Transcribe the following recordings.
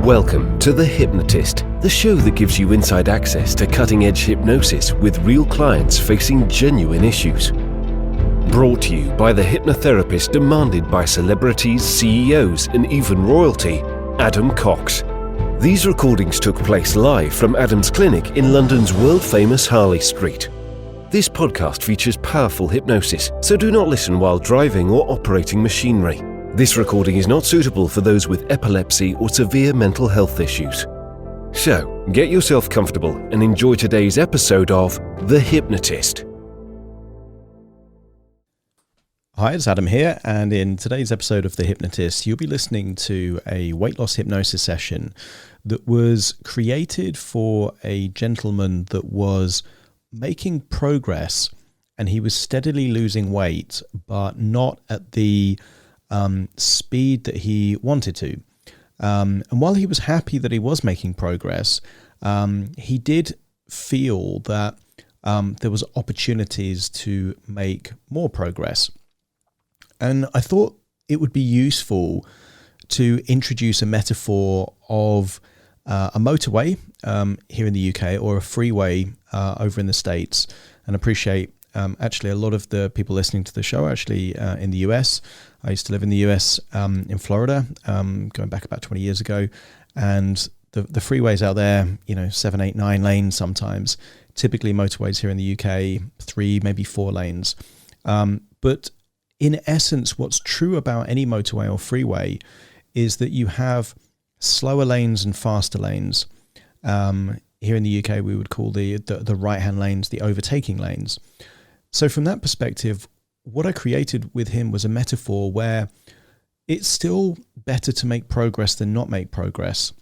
Welcome to The Hypnotist, the show that gives you inside access to cutting-edge hypnosis with real clients facing genuine issues. Brought to you by the hypnotherapist demanded by celebrities, CEOs, and even royalty, Adam Cox. These recordings took place live from Adam's clinic in London's world-famous Harley Street. This podcast features powerful hypnosis, so do not listen while driving or operating machinery. This recording is not suitable for those with epilepsy or severe mental health issues. So, get yourself comfortable and enjoy today's episode of The Hypnotist. Hi, it's Adam here, and in today's episode of The Hypnotist, you'll be listening to a weight loss hypnosis session that was created for a gentleman that was making progress, and he was steadily losing weight, but not at the speed that he wanted to. And while he was happy that he was making progress, he did feel that there was opportunities to make more progress. And I thought it would be useful to introduce a metaphor of a motorway here in the UK or a freeway over in the States, and appreciate actually a lot of the people listening to the show are actually in the US. I used to live in the US in Florida, going back about 20 years ago, and the freeways out there, 7, 8, 9 lanes sometimes. Typically motorways here in the UK, 3, maybe 4 lanes. But in essence, what's true about any motorway or freeway is that you have slower lanes and faster lanes. Here in the UK, we would call the right-hand lanes the overtaking lanes. So from that perspective, what I created with him was a metaphor where it's still better to make progress than not make progress,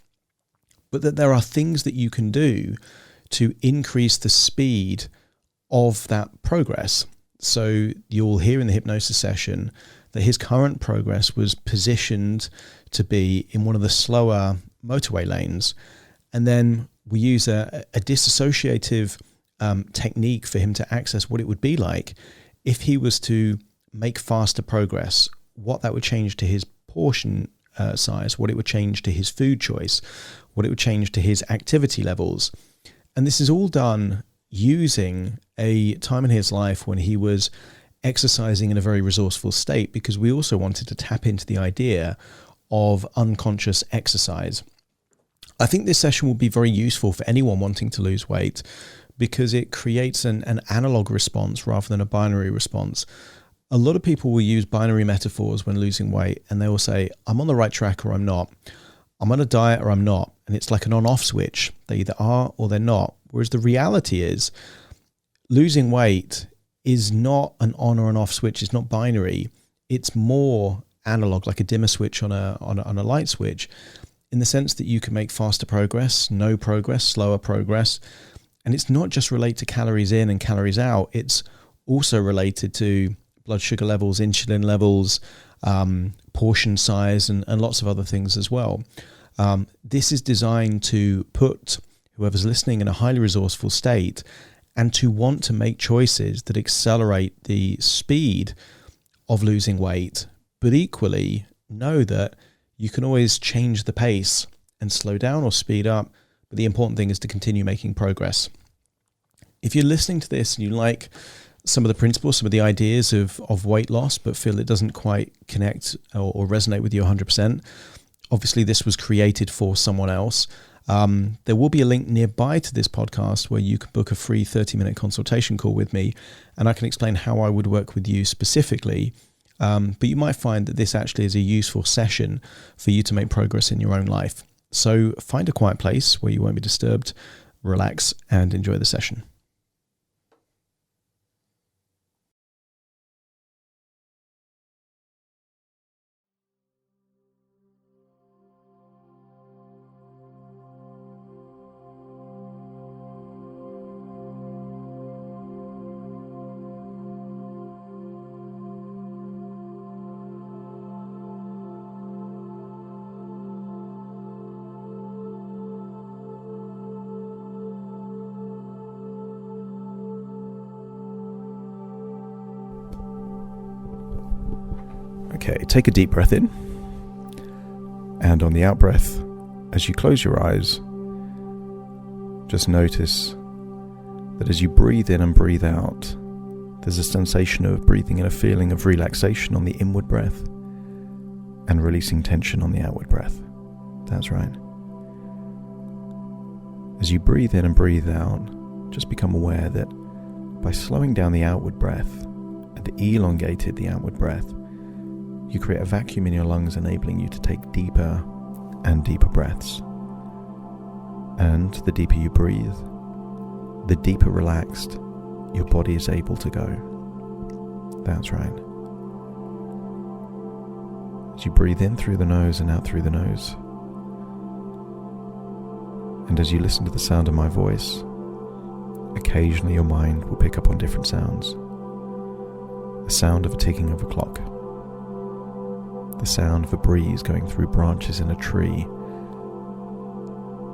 but that there are things that you can do to increase the speed of that progress. So you'll hear in the hypnosis session that his current progress was positioned to be in one of the slower motorway lanes. And then we use a disassociative technique for him to access what it would be like if he was to make faster progress, what that would change to his portion size, what it would change to his food choice, what it would change to his activity levels. And this is all done using a time in his life when he was exercising in a very resourceful state, because we also wanted to tap into the idea of unconscious exercise. I think this session will be very useful for anyone wanting to lose weight, because it creates an analog response rather than a binary response. A lot of people will use binary metaphors when losing weight, and they will say, I'm on the right track or I'm not. I'm on a diet or I'm not. And it's like an on-off switch. They either are or they're not. Whereas the reality is, losing weight is not an on or an off switch. It's not binary. It's more analog, like a dimmer switch on a light switch, in the sense that you can make faster progress, no progress, slower progress. And it's not just related to calories in and calories out. It's also related to blood sugar levels, insulin levels, portion size, and lots of other things as well. This is designed to put whoever's listening in a highly resourceful state and to want to make choices that accelerate the speed of losing weight, but equally know that you can always change the pace and slow down or speed up. But the important thing is to continue making progress. If you're listening to this and you like some of the principles, some of the ideas of weight loss, but feel it doesn't quite connect or resonate with you 100%, obviously this was created for someone else. There will be a link nearby to this podcast where you can book a free 30-minute consultation call with me, and I can explain how I would work with you specifically. But you might find that this actually is a useful session for you to make progress in your own life. So find a quiet place where you won't be disturbed, relax, and enjoy the session. Okay, take a deep breath in, and on the out breath, As you close your eyes, just notice that as you breathe in and breathe out, there's a sensation of breathing in, a feeling of relaxation on the inward breath and releasing tension on the outward breath. That's right. As you breathe in and breathe out, just become aware that by slowing down the outward breath and elongated the outward breath, you create a vacuum in your lungs, enabling you to take deeper and deeper breaths. And the deeper you breathe, the deeper relaxed your body is able to go. That's right. As you breathe in through the nose and out through the nose, and as you listen to the sound of my voice, occasionally your mind will pick up on different sounds. The sound of a ticking of a clock, the sound of a breeze going through branches in a tree,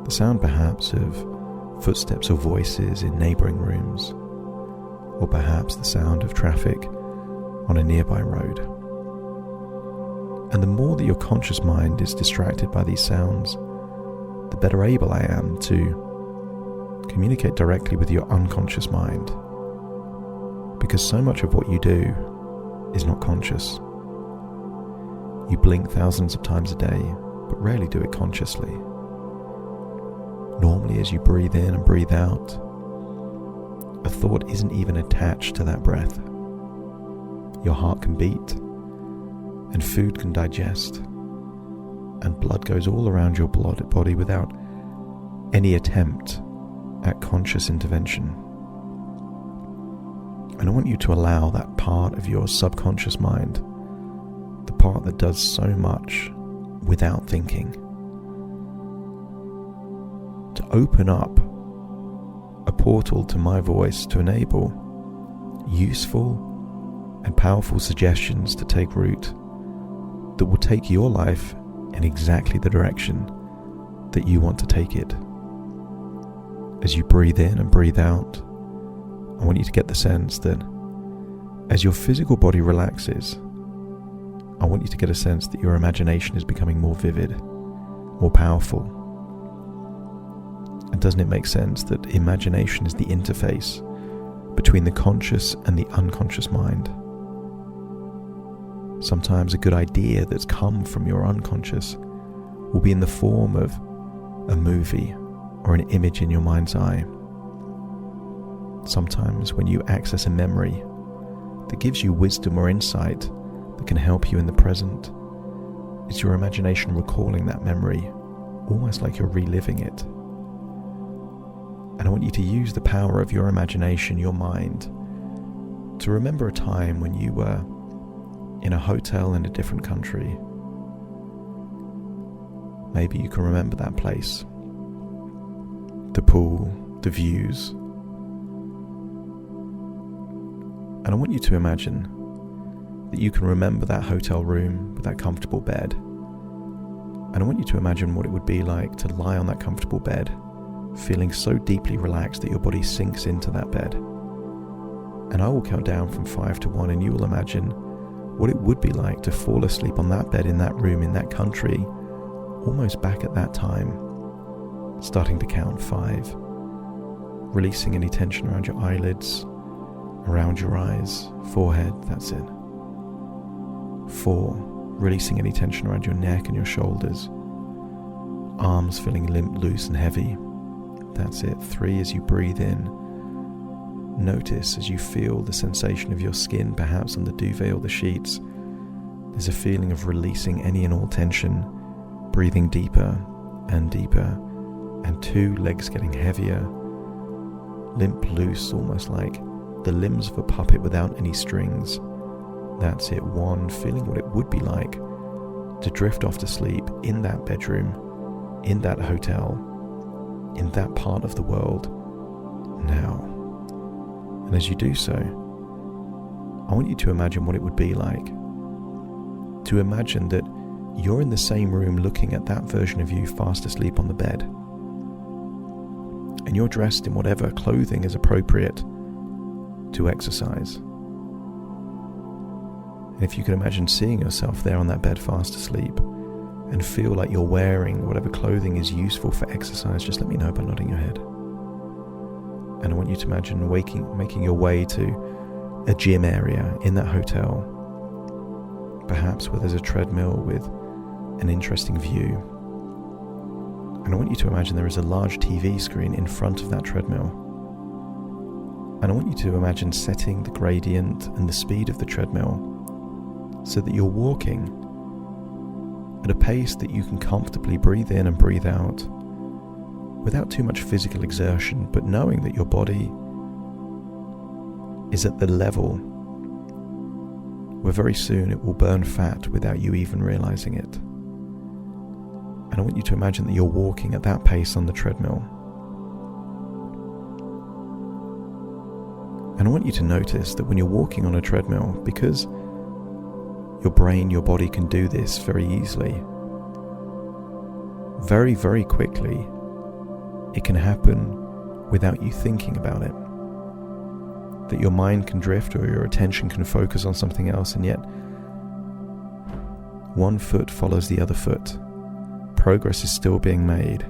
the sound perhaps of footsteps or voices in neighbouring rooms, or perhaps the sound of traffic on a nearby road. And the more that your conscious mind is distracted by these sounds, the better able I am to communicate directly with your unconscious mind. Because so much of what you do is not conscious. You blink thousands of times a day, but rarely do it consciously. Normally, as you breathe in and breathe out, a thought isn't even attached to that breath. Your heart can beat, and food can digest, and blood goes all around your body without any attempt at conscious intervention. And I want you to allow that part of your subconscious mind, the part that does so much without thinking, to open up a portal to my voice to enable useful and powerful suggestions to take root that will take your life in exactly the direction that you want to take it. As you breathe in and breathe out, I want you to get the sense that as your physical body relaxes, I want you to get a sense that your imagination is becoming more vivid, more powerful. And doesn't it make sense that imagination is the interface between the conscious and the unconscious mind? Sometimes a good idea that's come from your unconscious will be in the form of a movie or an image in your mind's eye. Sometimes when you access a memory that gives you wisdom or insight that can help you in the present, it's your imagination recalling that memory, almost like you're reliving it. And I want you to use the power of your imagination, your mind, to remember a time when you were in a hotel in a different country. Maybe you can remember that place, the pool, the views. And I want you to imagine that you can remember that hotel room with that comfortable bed. And I want you to imagine what it would be like to lie on that comfortable bed, feeling so deeply relaxed that your body sinks into that bed. And I will count down from 5 to 1, and you will imagine what it would be like to fall asleep on that bed in that room in that country, almost back at that time, starting to count 5, releasing any tension around your eyelids, around your eyes, forehead, that's it. 4, releasing any tension around your neck and your shoulders, arms feeling limp, loose and heavy. That's it. 3, as you breathe in, notice as you feel the sensation of your skin, perhaps on the duvet or the sheets. There's a feeling of releasing any and all tension, breathing deeper and deeper. And 2, legs getting heavier, limp, loose, almost like the limbs of a puppet without any strings. That's it. 1, feeling what it would be like to drift off to sleep in that bedroom, in that hotel, in that part of the world now. And as you do so, I want you to imagine what it would be like to imagine that you're in the same room looking at that version of you fast asleep on the bed, and you're dressed in whatever clothing is appropriate to exercise. And if you can imagine seeing yourself there on that bed fast asleep, and feel like you're wearing whatever clothing is useful for exercise, just let me know by nodding your head. And I want you to imagine making your way to a gym area in that hotel, perhaps where there's a treadmill with an interesting view. And I want you to imagine there is a large TV screen in front of that treadmill. And I want you to imagine setting the gradient and the speed of the treadmill so that you're walking at a pace that you can comfortably breathe in and breathe out without too much physical exertion, but knowing that your body is at the level where very soon it will burn fat without you even realizing it. And I want you to imagine that you're walking at that pace on the treadmill. And I want you to notice that when you're walking on a treadmill, because your brain, your body can do this very easily, very, very quickly, it can happen without you thinking about it. That your mind can drift or your attention can focus on something else, and yet one foot follows the other foot. Progress is still being made,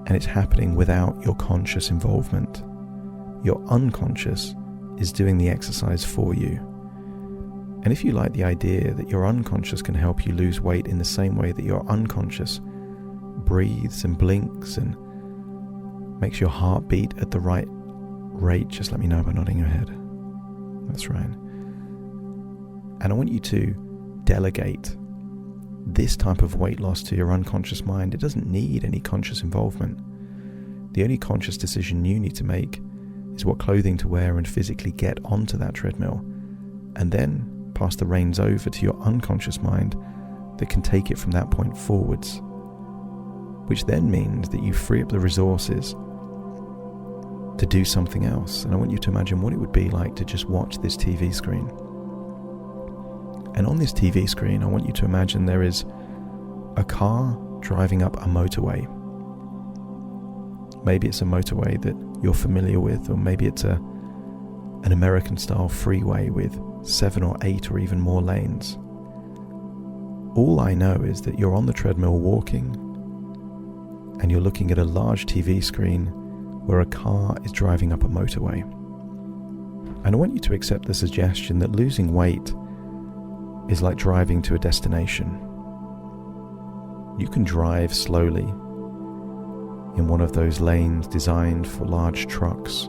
and it's happening without your conscious involvement. Your unconscious is doing the exercise for you. And if you like the idea that your unconscious can help you lose weight in the same way that your unconscious breathes and blinks and makes your heart beat at the right rate, just let me know by nodding your head. That's right. And I want you to delegate this type of weight loss to your unconscious mind. It doesn't need any conscious involvement. The only conscious decision you need to make is what clothing to wear and physically get onto that treadmill, and then pass the reins over to your unconscious mind that can take it from that point forwards, which then means that you free up the resources to do something else. And I want you to imagine what it would be like to just watch this TV screen. And on this TV screen, I want you to imagine there is a car driving up a motorway. Maybe it's a motorway that you're familiar with, or maybe it's an American-style freeway with 7 or 8 or even more lanes. All I know is that you're on the treadmill walking, and you're looking at a large TV screen where a car is driving up a motorway. And I want you to accept the suggestion that losing weight is like driving to a destination. You can drive slowly in one of those lanes designed for large trucks,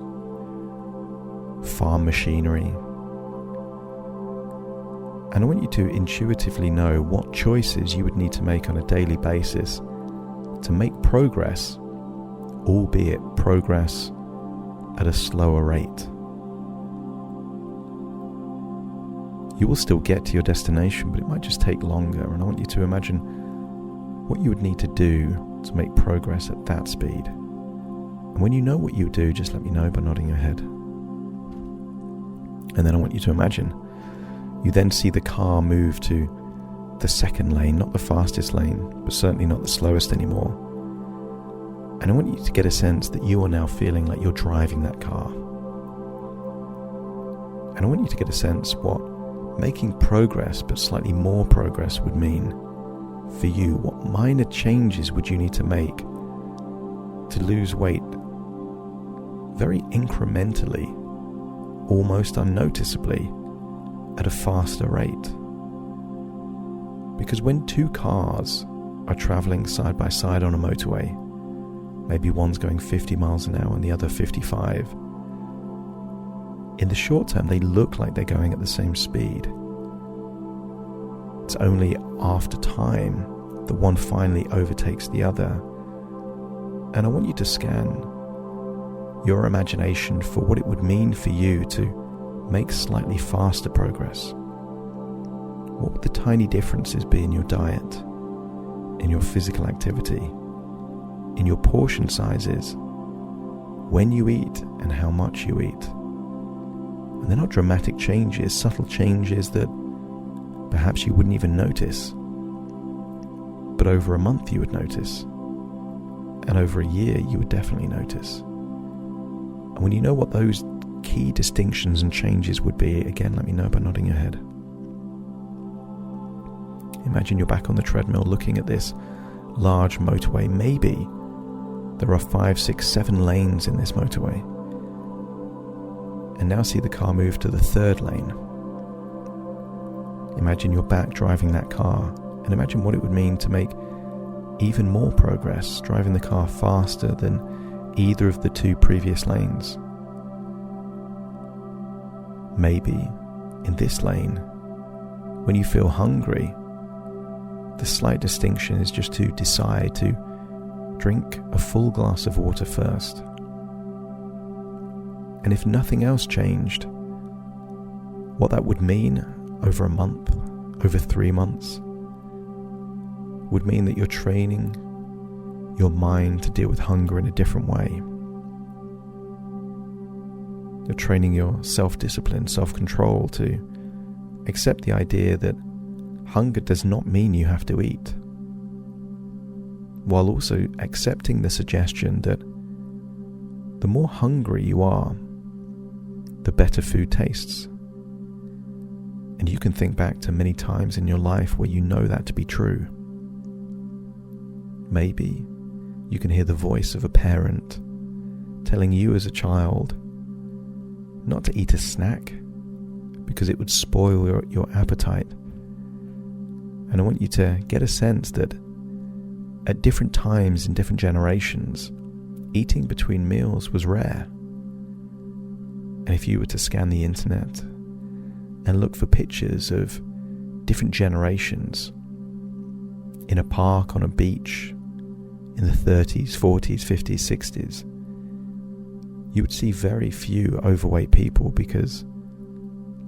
farm machinery. And I want you to intuitively know what choices you would need to make on a daily basis to make progress, albeit progress at a slower rate. You will still get to your destination, but it might just take longer. And I want you to imagine what you would need to do to make progress at that speed. And when you know what you do, just let me know by nodding your head. And then I want you to imagine you then see the car move to the second lane, not the fastest lane, but certainly not the slowest anymore. And I want you to get a sense that you are now feeling like you're driving that car. And I want you to get a sense what making progress, but slightly more progress, would mean for you. What minor changes would you need to make to lose weight very incrementally, almost unnoticeably, at a faster rate? Because when two cars are traveling side by side on a motorway, maybe one's going 50 miles an hour and the other 55, in the short term they look like they're going at the same speed. It's only after time that one finally overtakes the other. And I want you to scan your imagination for what it would mean for you to make slightly faster progress. What would the tiny differences be in your diet, in your physical activity, in your portion sizes, when you eat and how much you eat? And they're not dramatic changes, subtle changes that perhaps you wouldn't even notice. But over a month you would notice. And over a year you would definitely notice. And when you know what those key distinctions and changes would be, again, let me know by nodding your head. Imagine you're back on the treadmill looking at this large motorway. Maybe there are 5, 6, 7 lanes in this motorway. And now see the car move to the 3rd lane. Imagine you're back driving that car, and imagine what it would mean to make even more progress, driving the car faster than either of the 2 previous lanes. Maybe in this lane, when you feel hungry, the slight distinction is just to decide to drink a full glass of water first. And if nothing else changed, what that would mean over a month, over 3 months, would mean that you're training your mind to deal with hunger in a different way. You're training your self-discipline, self-control to accept the idea that hunger does not mean you have to eat, while also accepting the suggestion that the more hungry you are, the better food tastes. And you can think back to many times in your life where you know that to be true. Maybe you can hear the voice of a parent telling you as a child not to eat a snack because it would spoil your appetite. And I want you to get a sense that at different times in different generations, eating between meals was rare. And if you were to scan the internet and look for pictures of different generations in a park, on a beach, in the 30s, 40s, 50s, 60s, you would see very few overweight people because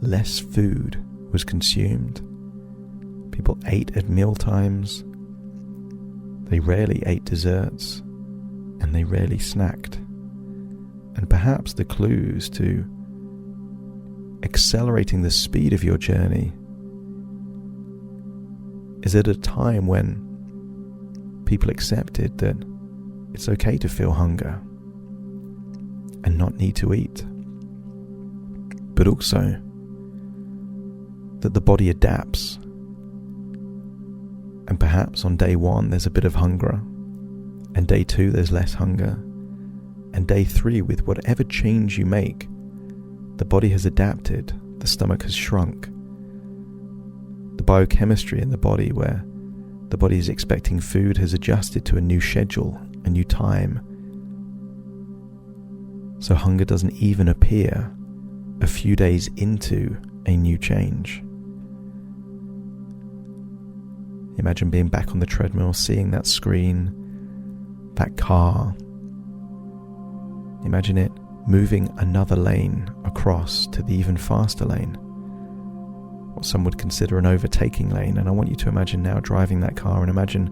less food was consumed. People ate at meal times, they rarely ate desserts, and they rarely snacked. And perhaps the clues to accelerating the speed of your journey is at a time when people accepted that it's okay to feel hunger and not need to eat, but also that the body adapts. And perhaps on day 1 there's a bit of hunger, and day 2 there's less hunger, and day 3, with whatever change you make, the body has adapted, the stomach has shrunk. The biochemistry in the body, where the body is expecting food, has adjusted to a new schedule, a new time. So hunger doesn't even appear a few days into a new change. Imagine being back on the treadmill, seeing that screen, that car. Imagine it moving another lane across to the even faster lane, what some would consider an overtaking lane. And I want you to imagine now driving that car and imagine,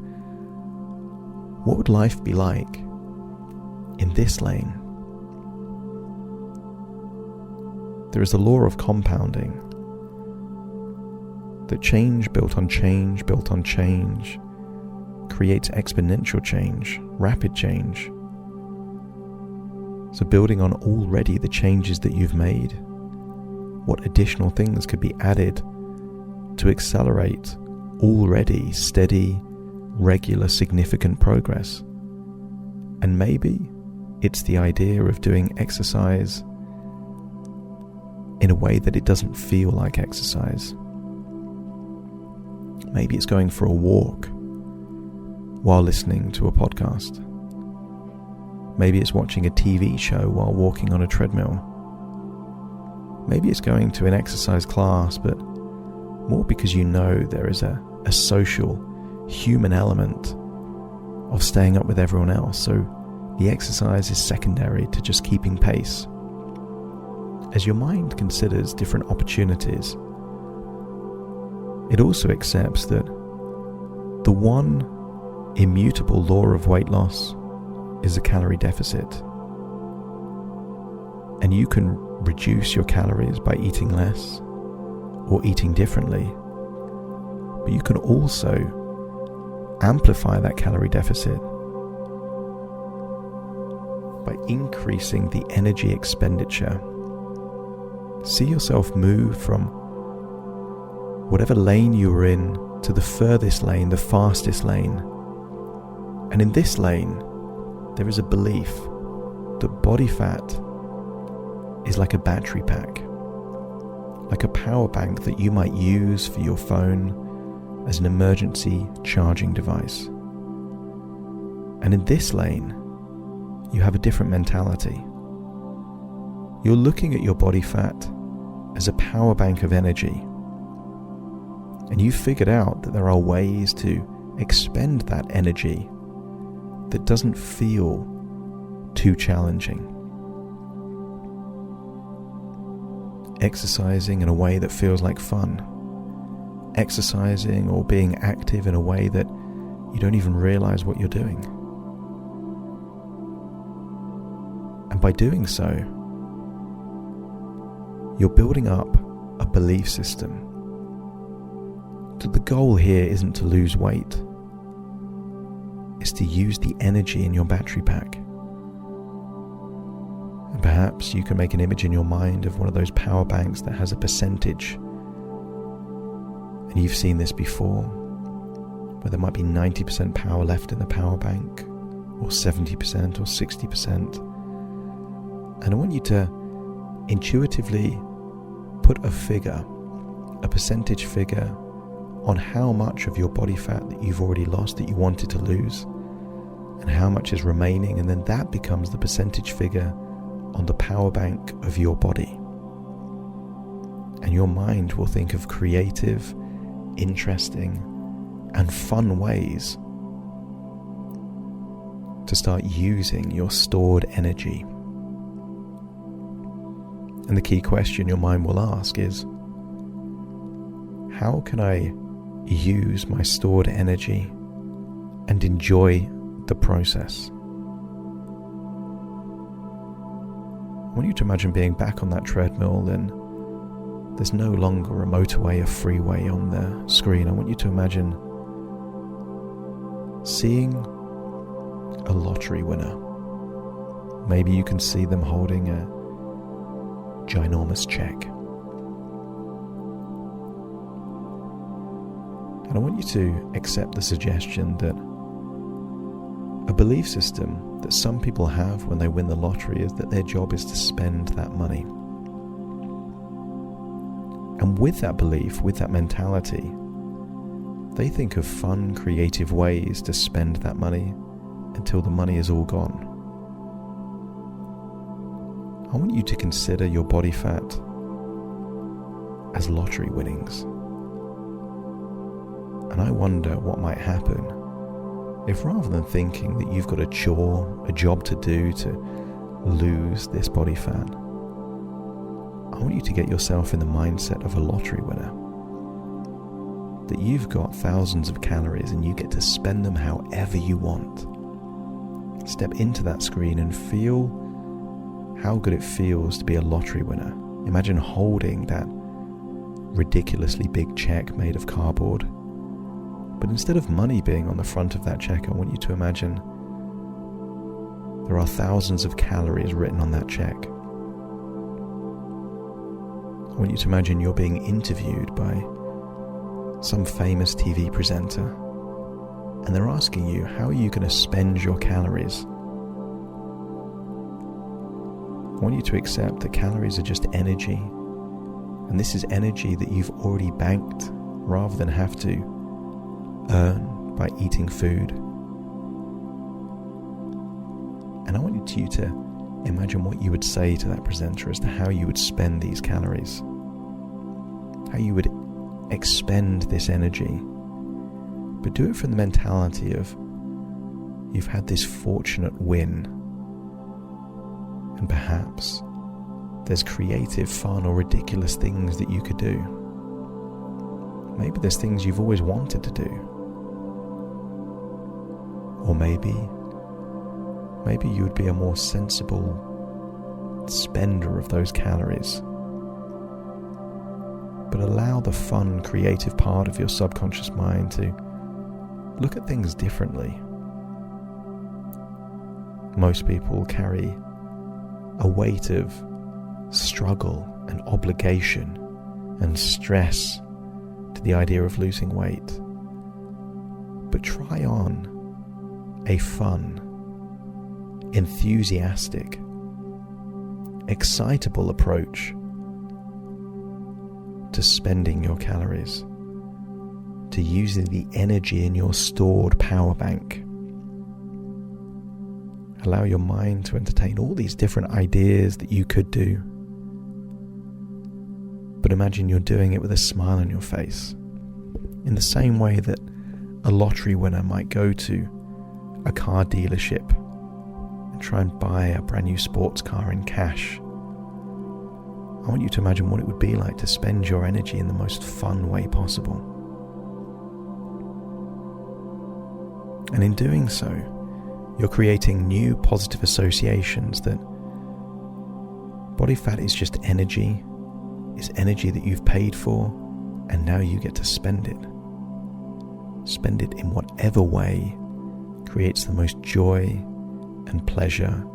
what would life be like in this lane? There is a law of compounding, that change built on change built on change creates exponential change, rapid change. So building on already the changes that you've made, what additional things could be added to accelerate already steady, regular, significant progress? And maybe it's the idea of doing exercise in a way that it doesn't feel like exercise. Maybe it's going for a walk while listening to a podcast. Maybe it's watching a TV show while walking on a treadmill. Maybe it's going to an exercise class, but more because you know there is a social, human element of staying up with everyone else. So the exercise is secondary to just keeping pace. As your mind considers different opportunities, it also accepts that the one immutable law of weight loss is a calorie deficit. And you can reduce your calories by eating less or eating differently, but you can also amplify that calorie deficit by increasing the energy expenditure. See yourself move from whatever lane you were in to the furthest lane, the fastest lane. And in this lane, there is a belief that body fat is like a battery pack, like a power bank that you might use for your phone as an emergency charging device. And in this lane, you have a different mentality. You're looking at your body fat as a power bank of energy. And you've figured out that there are ways to expend that energy that doesn't feel too challenging. Exercising in a way that feels like fun. Exercising or being active in a way that you don't even realize what you're doing. And by doing so, you're building up a belief system. So the goal here isn't to lose weight. It's to use the energy in your battery pack. And perhaps you can make an image in your mind of one of those power banks that has a percentage. And you've seen this before, where there might be 90% power left in the power bank, or 70% or 60%. And I want you to intuitively put a figure, a percentage figure, on how much of your body fat that you've already lost that you wanted to lose, and how much is remaining, and then that becomes the percentage figure on the power bank of your body. And your mind will think of creative, interesting, and fun ways to start using your stored energy. And the key question your mind will ask is, how can I use my stored energy and enjoy the process? I want you to imagine being back on that treadmill, and there's no longer a motorway, a freeway on the screen. I want you to imagine seeing a lottery winner. Maybe you can see them holding a ginormous check. And I want you to accept the suggestion that a belief system that some people have when they win the lottery is that their job is to spend that money. And with that belief, with that mentality, they think of fun, creative ways to spend that money until the money is all gone. I want you to consider your body fat as lottery winnings. And I wonder what might happen if, rather than thinking that you've got a chore, a job to do to lose this body fat, I want you to get yourself in the mindset of a lottery winner. That you've got thousands of calories and you get to spend them however you want. Step into that screen and feel how good it feels to be a lottery winner. Imagine holding that ridiculously big check made of cardboard. But instead of money being on the front of that check, I want you to imagine there are thousands of calories written on that check. I want you to imagine you're being interviewed by some famous TV presenter, and they're asking you, how are you going to spend your calories? I want you to accept that calories are just energy, and this is energy that you've already banked rather than have to earn by eating food. And I want you to imagine what you would say to that presenter as to how you would spend these calories, how you would expend this energy, but do it from the mentality of you've had this fortunate win, and perhaps there's creative, fun, or ridiculous things that you could do. Maybe there's things you've always wanted to do. Or maybe you would be a more sensible spender of those calories. But allow the fun, creative part of your subconscious mind to look at things differently. Most people carry a weight of struggle and obligation and stress to the idea of losing weight. but try on a fun, enthusiastic, excitable approach to spending your calories, to using the energy in your stored power bank. Allow your mind to entertain all these different ideas that you could do. But imagine you're doing it with a smile on your face, in the same way that a lottery winner might go to a car dealership and try and buy a brand new sports car in cash. I want you to imagine what it would be like to spend your energy in the most fun way possible. And in doing so, you're creating new positive associations that body fat is just energy, is energy that you've paid for, and now you get to spend it. Spend it in whatever way creates the most joy and pleasure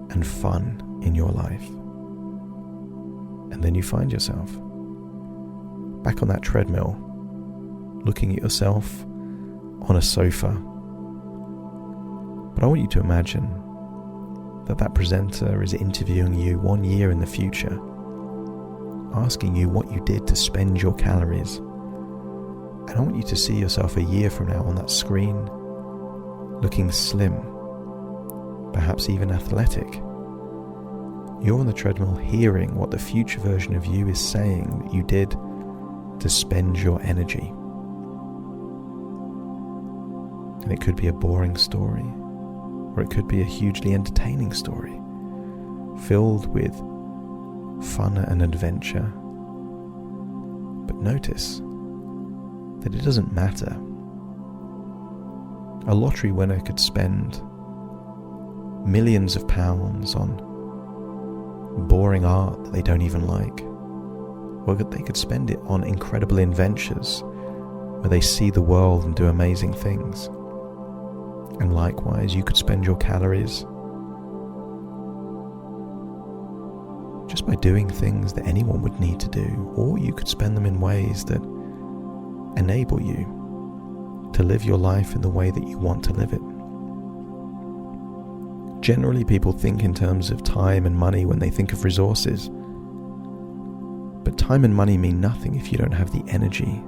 and fun in your life. And then you find yourself back on that treadmill, looking at yourself on a sofa. But I want you to imagine that presenter is interviewing you 1 year in the future, asking you what you did to spend your calories. And I want you to see yourself a year from now on that screen, looking slim, perhaps even athletic. You're on the treadmill hearing what the future version of you is saying that you did to spend your energy. And it could be a boring story, or it could be a hugely entertaining story, filled with fun and adventure. But notice that it doesn't matter. A lottery winner could spend millions of pounds on boring art that they don't even like, or they could spend it on incredible adventures where they see the world and do amazing things. And likewise, you could spend your calories just by doing things that anyone would need to do, or you could spend them in ways that enable you to live your life in the way that you want to live it. Generally, people think in terms of time and money when they think of resources. But time and money mean nothing if you don't have the energy.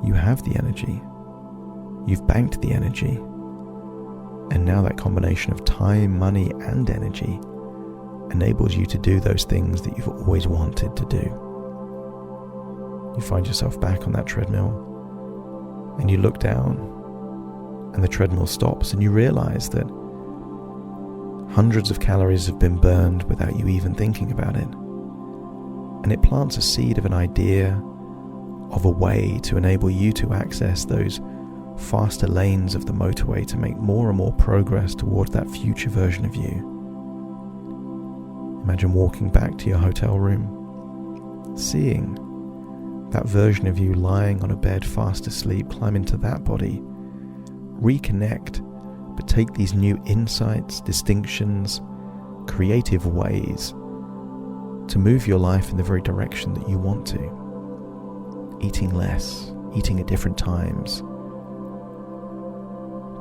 You have the energy. You've banked the energy. And now that combination of time, money, and energy enables you to do those things that you've always wanted to do. You find yourself back on that treadmill, and you look down, and the treadmill stops, and you realize that hundreds of calories have been burned without you even thinking about it. And it plants a seed of an idea of a way to enable you to access those faster lanes of the motorway to make more and more progress towards that future version of you. Imagine walking back to your hotel room, seeing that version of you lying on a bed fast asleep, climb into that body, reconnect, but take these new insights, distinctions, creative ways to move your life in the very direction that you want to. Eating less, eating at different times,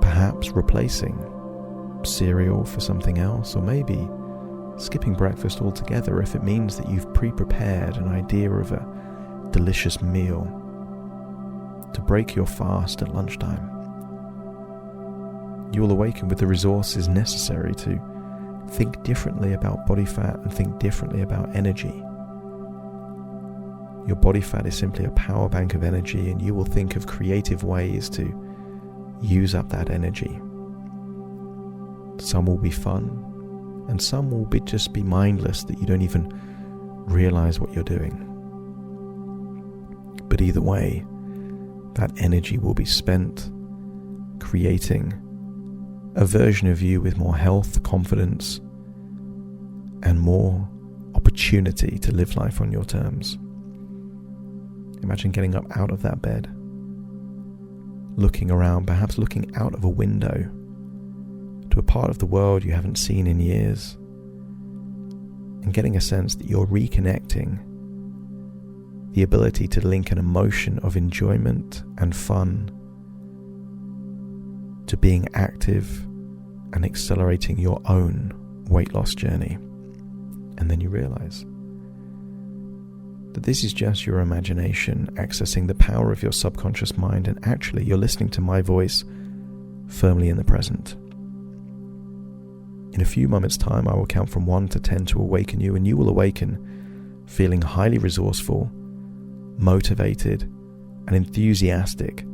perhaps replacing cereal for something else, or maybe skipping breakfast altogether if it means that you've pre-prepared an idea of a delicious meal to break your fast at lunchtime. You will awaken with the resources necessary to think differently about body fat and think differently about energy. Your body fat is simply a power bank of energy, and you will think of creative ways to use up that energy. Some will be fun, and some will just be mindless that you don't even realize what you're doing. But either way, that energy will be spent creating a version of you with more health, confidence, and more opportunity to live life on your terms. Imagine getting up out of that bed, looking around, perhaps looking out of a window to a part of the world you haven't seen in years, and getting a sense that you're reconnecting the ability to link an emotion of enjoyment and fun to being active and accelerating your own weight loss journey. And then you realize that this is just your imagination accessing the power of your subconscious mind, and actually you're listening to my voice firmly in the present. In a few moments' time, I will count from 1 to 10 to awaken you, and you will awaken feeling highly resourceful, motivated, and enthusiastic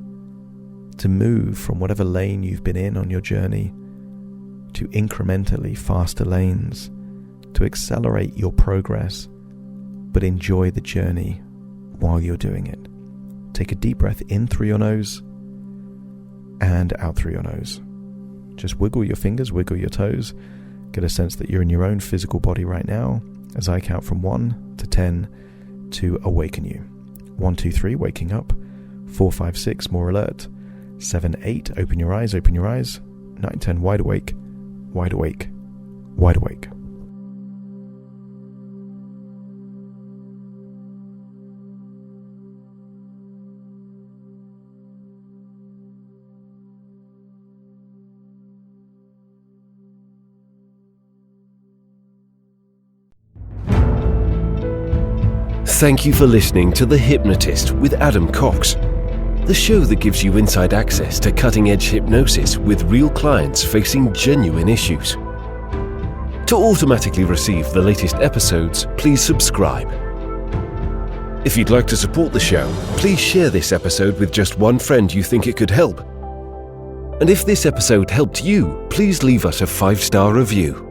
to move from whatever lane you've been in on your journey to incrementally faster lanes, to accelerate your progress, but enjoy the journey while you're doing it. Take a deep breath in through your nose and out through your nose. Just wiggle your fingers, wiggle your toes. Get a sense that you're in your own physical body right now as I count from 1 to 10 to awaken you. 1, 2, 3, waking up. 4, 5, 6, more alert. 7, 8, open your eyes, open your eyes. 9, 10, wide awake, wide awake, wide awake. Thank you for listening to The Hypnotist with Adam Cox, the show that gives you inside access to cutting-edge hypnosis with real clients facing genuine issues. To automatically receive the latest episodes, please subscribe. If you'd like to support the show, please share this episode with just one friend you think it could help. And if this episode helped you, please leave us a 5-star review.